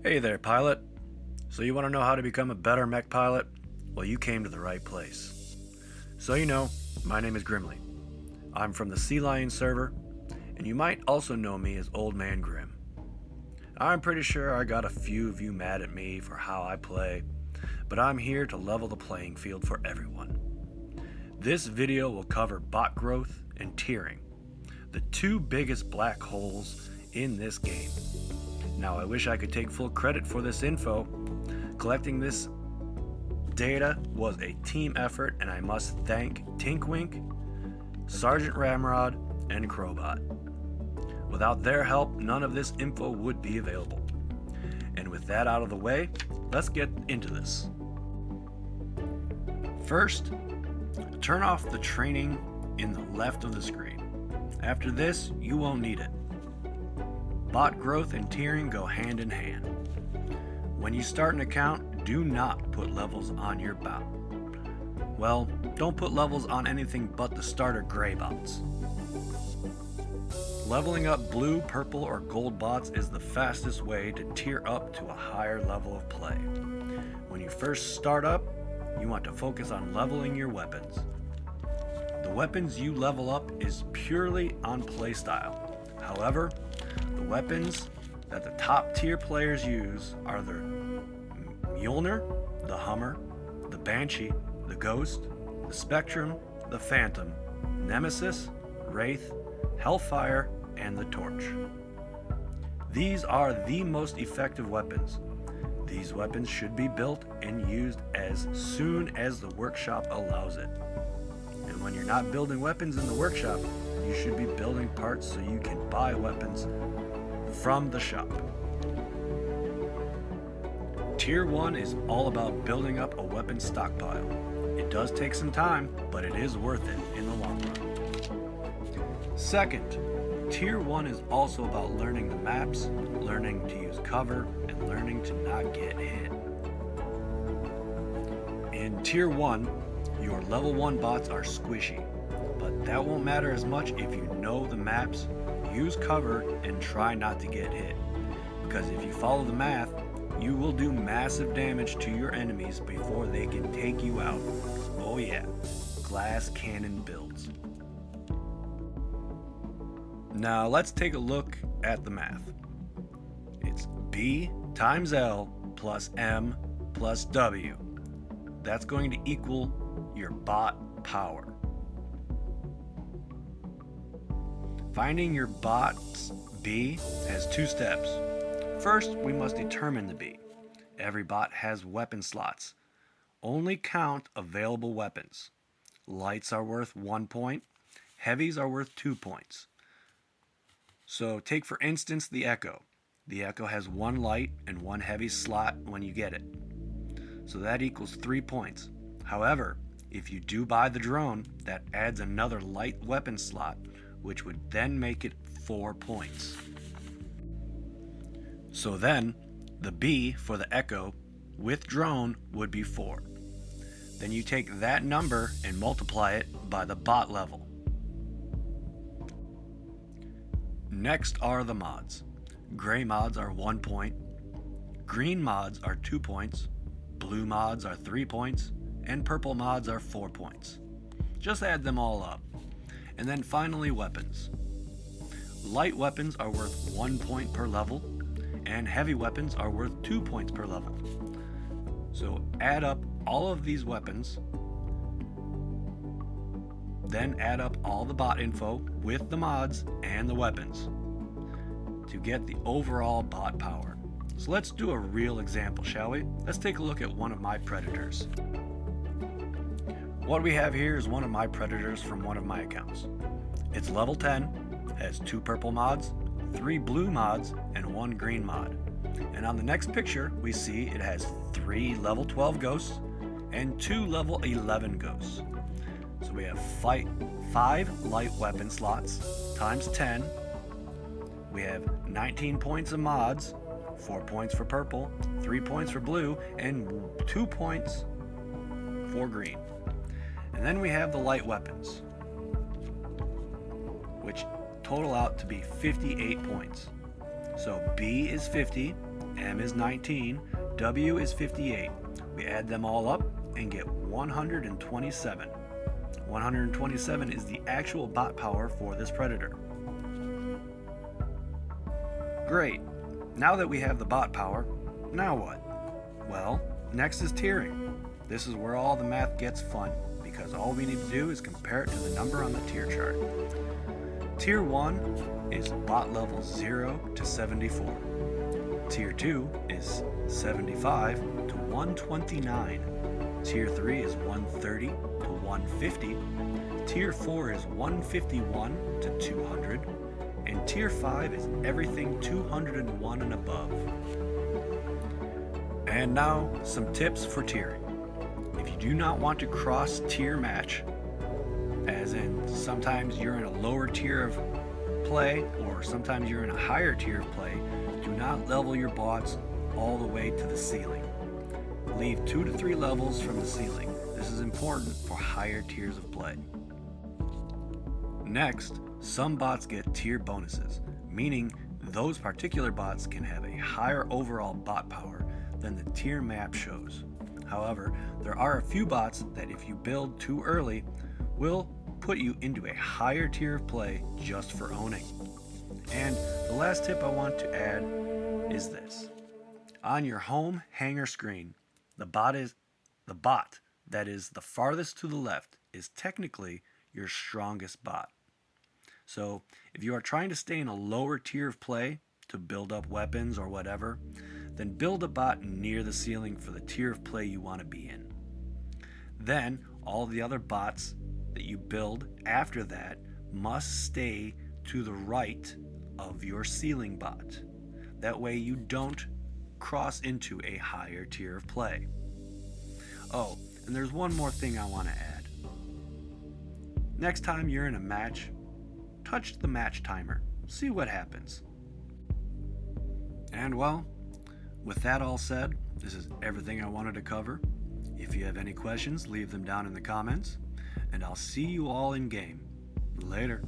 Hey there, pilot. So you want to know how to become a better mech pilot? Well, you came to the right place. So my name is Grimly. I'm from the Sea Lion server, and you might also know me as Old Man Grim. I'm pretty sure I got a few of you mad at me for how I play, but I'm here to level the playing field for everyone. This video will cover bot growth and tiering, the two biggest black holes in this game. Now, I wish I could take full credit for this info. Collecting this data was a team effort, and I must thank Tinkwink, SGTRamrod, and Crowbot. Without their help, none of this info would be available. And with that out of the way, let's get into this. First, turn off the training in the left of the screen. After this, you won't need it. Bot growth and tiering go hand in hand. When you start an account, do not put levels on your bot. Well, don't put levels on anything but the starter gray bots. Leveling up blue, purple, or gold bots is the fastest way to tier up to a higher level of play. When you first start up, you want to focus on leveling your weapons. The weapons you level up is purely on playstyle. However, the weapons that the top tier players use are the Mjolnir, the Hummer, the Banshee, the Ghost, the Spectrum, the Phantom, Nemesis, Wraith, Hellfire, and the Torch. These are the most effective weapons. These weapons should be built and used as soon as the workshop allows it. And when you're not building weapons in the workshop, you should be building parts so you can buy weapons from the shop. Tier 1 is all about building up a weapon stockpile. It does take some time, but it is worth it in the long run. Second, Tier 1 is also about learning the maps, learning to use cover, and learning to not get hit. In Tier 1, your level 1 bots are squishy, but that won't matter as much if you know the maps, use cover, and try not to get hit. Because if you follow the math, you will do massive damage to your enemies before they can take you out. Oh yeah, glass cannon builds. Now let's take a look at the math. It's B times L plus M plus W. That's going to equal your bot power. Finding your bot's B has two steps. First, we must determine the B. Every bot has weapon slots. Only count available weapons. Lights are worth 1 point. Heavies are worth 2 points. So take for instance the Echo. The Echo has 1 light and 1 heavy slot when you get it. So that equals 3 points. However, if you do buy the drone, that adds another light weapon slot, which would then make it 4 points. So then, the B for the Echo with drone would be 4. Then you take that number and multiply it by the bot level. Next are the mods. Gray mods are 1 point, green mods are 2 points, blue mods are 3 points, and purple mods are 4 points. Just add them all up. And then finally, weapons. Light weapons are worth 1 point per level, and heavy weapons are worth 2 points per level. So add up all of these weapons, then add up all the bot info with the mods and the weapons to get the overall bot power. So let's do a real example, shall we? Let's take a look at one of my predators. What we have here is one of my predators from one of my accounts. It's level 10, has 2 purple mods, 3 blue mods, and 1 green mod. And on the next picture, we see it has 3 level 12 ghosts and 2 level 11 ghosts. So we have 5 light weapon slots times 10. We have 19 points of mods, 4 points for purple, 3 points for blue, and 2 points for green. And then we have the light weapons, which total out to be 58 points. So B is 50, M is 19, W is 58. We add them all up and get 127. 127 is the actual bot power for this predator. Great. Now that we have the bot power, now what? Well, next is tiering. This is where all the math gets fun, because all we need to do is compare it to the number on the tier chart. Tier 1 is bot level 0 to 74. Tier 2 is 75 to 129. Tier 3 is 130 to 150. Tier 4 is 151 to 200. And Tier 5 is everything 201 and above. And now, some tips for tiering. If you do not want to cross tier match, as in sometimes you're in a lower tier of play or sometimes you're in a higher tier of play, do not level your bots all the way to the ceiling. Leave 2 to 3 levels from the ceiling. This is important for higher tiers of play. Next, some bots get tier bonuses, meaning those particular bots can have a higher overall bot power than the tier map shows. However, there are a few bots that if you build too early will put you into a higher tier of play just for owning. And the last tip I want to add is this. On your home hangar screen, the bot that is the farthest to the left is technically your strongest bot. So if you are trying to stay in a lower tier of play to build up weapons or whatever, then build a bot near the ceiling for the tier of play you want to be in. Then all the other bots that you build after that must stay to the right of your ceiling bot. That way you don't cross into a higher tier of play. Oh, and there's one more thing I want to add. Next time you're in a match, touch the match timer. See what happens. And well, with that all said, this is everything I wanted to cover. If you have any questions, leave them down in the comments, and I'll see you all in game. Later.